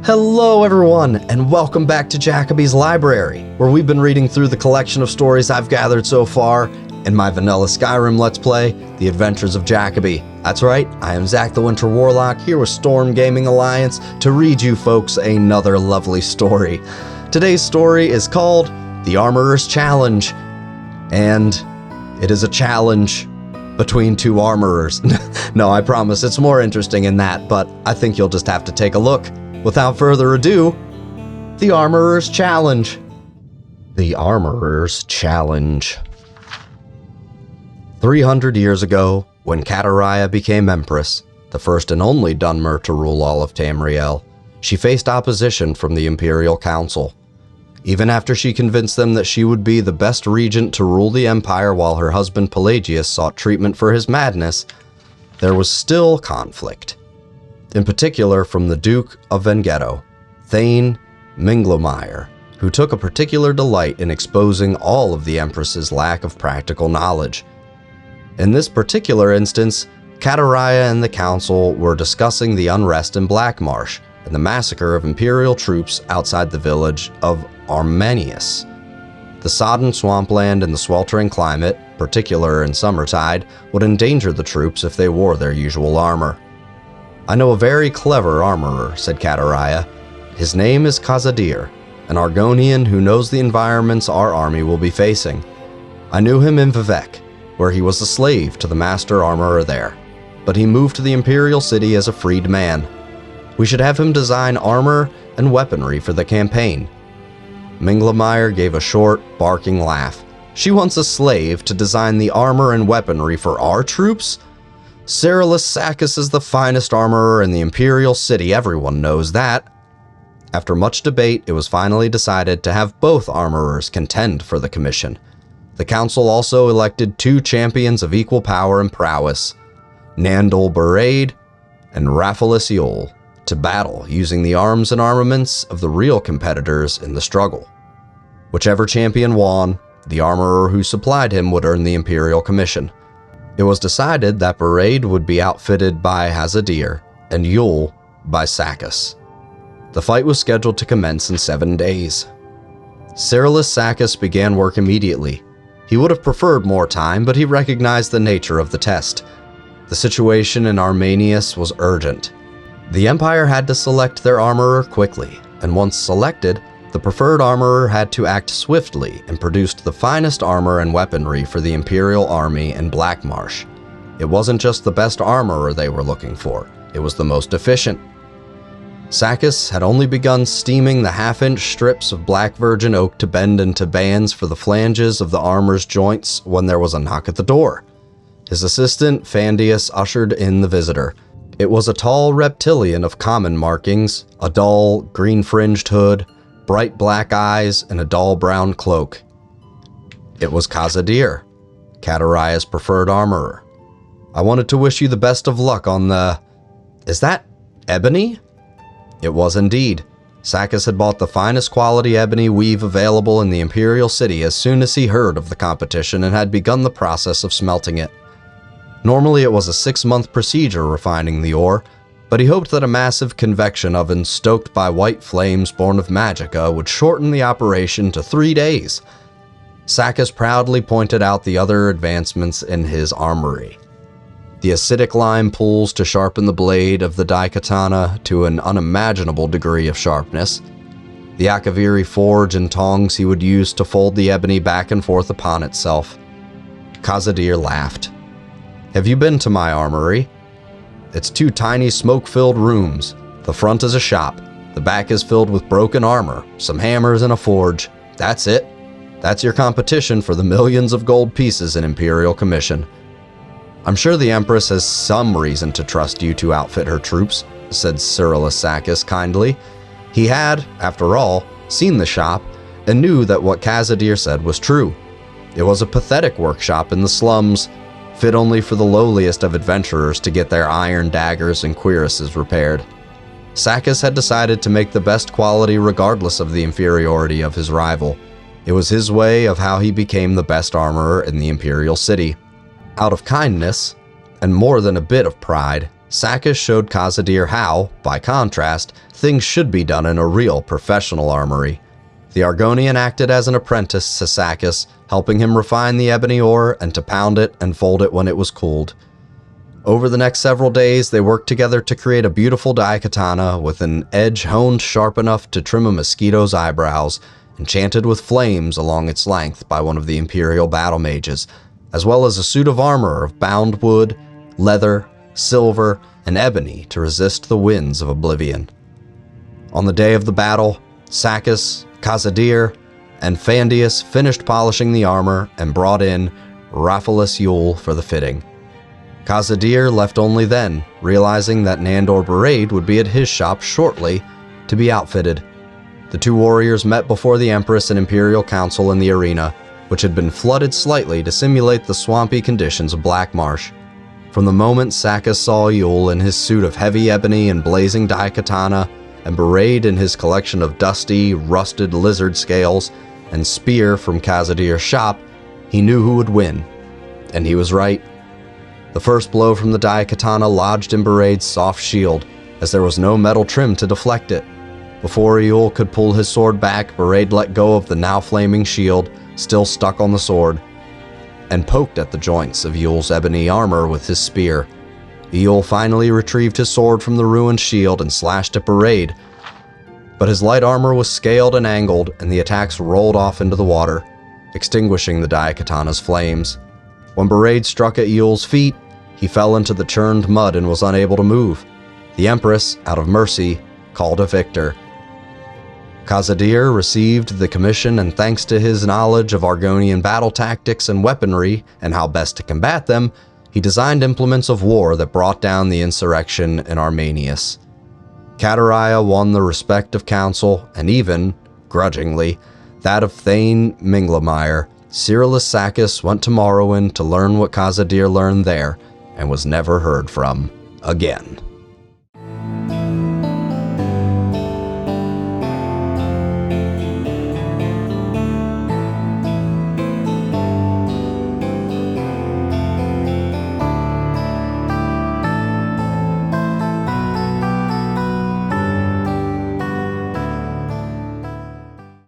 Hello everyone, and welcome back to Jacoby's Library, where we've been reading through the collection of stories I've gathered so far in my vanilla Skyrim Let's Play, The Adventures of Jacoby. That's right, I am Zach the Winter Warlock, here with Storm Gaming Alliance to read you folks another lovely story. Today's story is called The Armorer's Challenge, and it is a challenge between two armorers. No, I promise it's more interesting in that, but I think you'll just have to take a look. Without further ado, The Armorer's Challenge. The Armorer's Challenge. 300 years ago, when Kataraya became Empress, the first and only Dunmer to rule all of Tamriel, she faced opposition from the Imperial Council. Even after she convinced them that she would be the best regent to rule the Empire while her husband Pelagius sought treatment for his madness, there was still conflict. In particular from the Duke of Venghetto, Thane Minglemire, who took a particular delight in exposing all of the Empress's lack of practical knowledge. In this particular instance, Kataraya and the Council were discussing the unrest in Blackmarsh and the massacre of Imperial troops outside the village of Armenius. The sodden swampland and the sweltering climate, particular in summertide, would endanger the troops if they wore their usual armor. "I know a very clever armorer," said Kataraya. "His name is Kazadir, an Argonian who knows the environments our army will be facing. I knew him in Vivek, where he was a slave to the master armorer there, but he moved to the Imperial City as a freed man. We should have him design armor and weaponry for the campaign." Minglemire gave a short, barking laugh. "She wants a slave to design the armor and weaponry for our troops? Cyrillus Sacus is the finest armorer in the Imperial City, everyone knows that." After much debate, it was finally decided to have both armorers contend for the commission. The council also elected two champions of equal power and prowess, Nandal Baraid and Raphaelis Yul, to battle using the arms and armaments of the real competitors in the struggle. Whichever champion won, the armorer who supplied him would earn the Imperial Commission. It was decided that Baraid would be outfitted by Hazadir and Yul by Sacus. The fight was scheduled to commence in 7 days. Cyrillus Sacus began work immediately. He would have preferred more time, but he recognized the nature of the test. The situation in Armenius was urgent. The Empire had to select their armorer quickly, and once selected, the preferred armorer had to act swiftly and produced the finest armor and weaponry for the Imperial army in Blackmarsh. It wasn't just the best armorer they were looking for, it was the most efficient. Sacus had only begun steaming the half-inch strips of black virgin oak to bend into bands for the flanges of the armor's joints when there was a knock at the door. His assistant, Fandius, ushered in the visitor. It was a tall reptilian of common markings, a dull, green-fringed hood, bright black eyes, and a dull brown cloak. It was Kazadir, Kataraya's preferred armorer. "I wanted to wish you the best of luck on the... Is that ebony?" It was indeed. Sacus had bought the finest quality ebony weave available in the Imperial City as soon as he heard of the competition and had begun the process of smelting it. Normally it was a 6-month procedure refining the ore, but he hoped that a massive convection oven stoked by white flames born of magicka would shorten the operation to 3 days. Sacus proudly pointed out the other advancements in his armory. The acidic lime pools to sharpen the blade of the daikatana to an unimaginable degree of sharpness. The akaviri forge and tongs he would use to fold the ebony back and forth upon itself. Kazadir laughed. "Have you been to my armory? It's 2 tiny smoke-filled rooms. The front is a shop. The back is filled with broken armor, some hammers, and a forge. That's it. That's your competition for the millions of gold pieces in Imperial Commission. I'm sure the Empress has some reason to trust you to outfit her troops," said Cyrillus Sacus kindly. He had, after all, seen the shop and knew that what Kazadir said was true. It was a pathetic workshop in the slums, fit only for the lowliest of adventurers to get their iron daggers and cuirasses repaired. Sacus had decided to make the best quality regardless of the inferiority of his rival. It was his way of how he became the best armorer in the Imperial City. Out of kindness, and more than a bit of pride, Sakis showed Khazad-dûr how, by contrast, things should be done in a real professional armory. The Argonian acted as an apprentice to Sakis, helping him refine the ebony ore and to pound it and fold it when it was cooled. Over the next several days, they worked together to create a beautiful daikatana with an edge honed sharp enough to trim a mosquito's eyebrows, enchanted with flames along its length by one of the Imperial battle mages, as well as a suit of armor of bound wood, leather, silver, and ebony to resist the winds of oblivion. On the day of the battle, Sakis, Khazad-dûr, and Phandius finished polishing the armor and brought in Raphaelus Yule for the fitting. Khazad-dûr left only then, realizing that Nandor Barade would be at his shop shortly to be outfitted. The two warriors met before the Empress and Imperial Council in the arena, which had been flooded slightly to simulate the swampy conditions of Black Marsh. From the moment Sakis saw Yule in his suit of heavy ebony and blazing daikatana, and Barade in his collection of dusty, rusted lizard scales and spear from Khazad-dûr's shop, he knew who would win. And he was right. The first blow from the daikatana lodged in Barade's soft shield, as there was no metal trim to deflect it. Before Yule could pull his sword back, Barade let go of the now flaming shield, still stuck on the sword, and poked at the joints of Yule's ebony armor with his spear. Yule finally retrieved his sword from the ruined shield and slashed at Barade, but his light armor was scaled and angled, and the attacks rolled off into the water, extinguishing the daikatana's flames. When Barade struck at Yule's feet, he fell into the churned mud and was unable to move. The Empress, out of mercy, called a victor. Khazad-dûr received the commission, and thanks to his knowledge of Argonian battle tactics and weaponry and how best to combat them, he designed implements of war that brought down the insurrection in Armenius. Kataraya won the respect of council, and even, grudgingly, that of Thane Minglemire. Cyrillus Sakis went to Morrowind to learn what Khazad-dûr learned there, and was never heard from again.